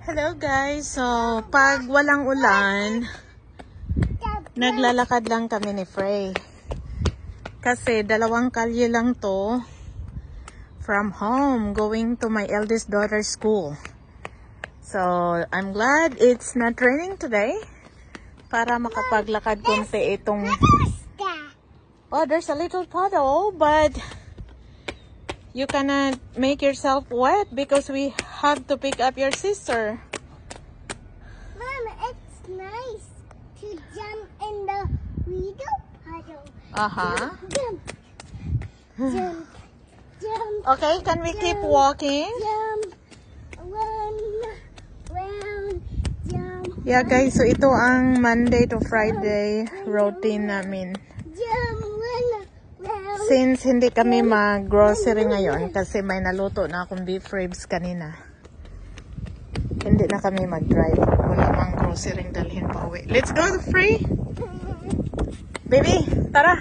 Hello guys, so pag walang ulan, naglalakad lang kami ni Frey. Kasi 2 kalye lang to from home going to my eldest daughter's school. So I'm glad it's not raining today para makapaglakad konti itong... Oh, there's a little puddle, but you cannot make yourself wet because we have to pick up your sister. Mom, it's nice to jump in the little puddle. Jump, jump, jump. Okay, can we keep walking? Jump, run, round, jump. Yeah guys, so ito ang Monday to Friday routine namin. Jump, run, round. Since hindi kami mag-grocery ngayon kasi may naluto na akong beef ribs kanina. Hindi na kami mag-drive. Wala mang grocery dalhin pa uwi. Let's go, Free! Baby, tara!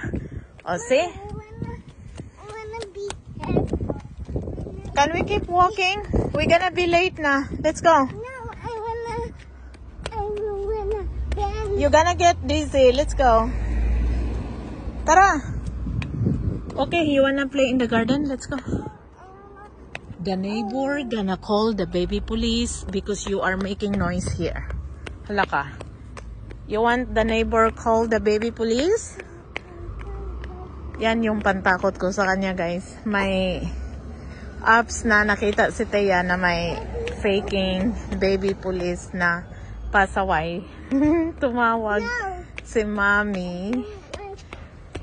O, see? I wanna be careful. Can we keep walking? We're gonna be late na. Let's go. No, I wanna bend. You're gonna get dizzy. Let's go. Tara! Okay, you wanna play in the garden? Let's go. The neighbor gonna call the baby police because you are making noise here. Hala ka. You want the neighbor call the baby police? Yan yung pantakot ko sa kanya, guys. May apps na nakita si Thea na may faking baby police na pasaway. Tumawag si mommy.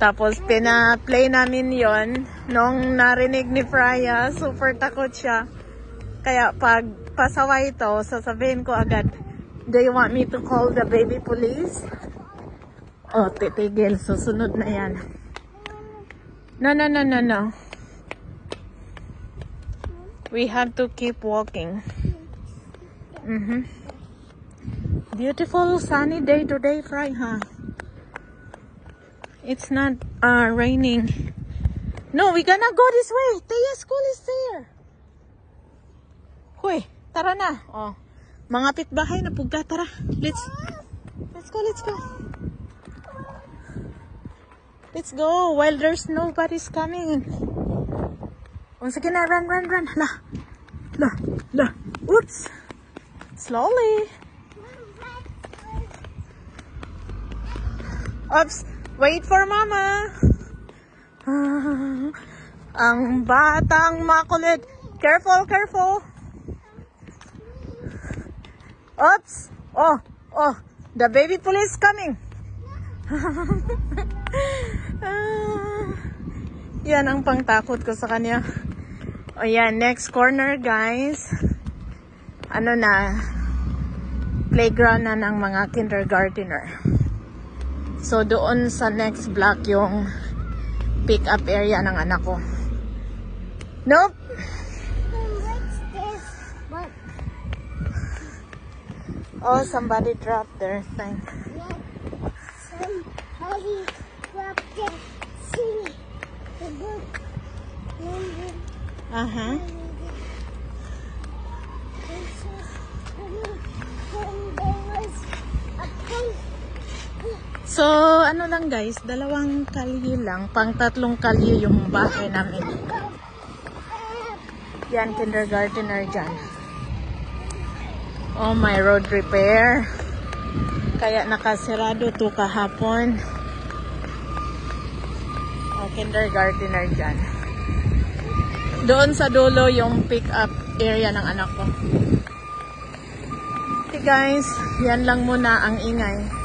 Tapos pina-play namin yon nung narinig ni Freya, super takot siya. Kaya pag pasaway ito, sasabihin ko agad, do you want me to call the baby police? Oh, titigil. Susunod na yan. No, no, no, no, no. We have to keep walking. Beautiful sunny day today, Fry, huh? It's not raining. No, we're gonna go this way. Thea's school is there. Hoy, tara na. Oh, mga pitbahay na pugga, tara. Let's go, let's go. Let's go while there's nobody's coming. Oh, sige na, run, run, run. La. Oops. Slowly. Oops. Wait for mama. Ang batang makulit. Careful, careful. Oops. Oh. The baby police coming. Yan ang pangtakot ko sa kanya. O yan, next corner guys. Ano na, playground na ng mga kindergartner. So doon sa next block yung pick up area ng anak ko. Nope. What's this? What? Oh, somebody dropped their thing. Yeah. Somebody dropped their CD. The book. So, ano lang guys, 2 kalye lang, pang 3 kalye yung bahay namin. Yan, kindergartner dyan. Oh, my road repair. Kaya nakasirado to kahapon. Oh, kindergartner dyan. Doon sa dulo yung pick up area ng anak ko. Okay guys, yan lang muna ang ingay.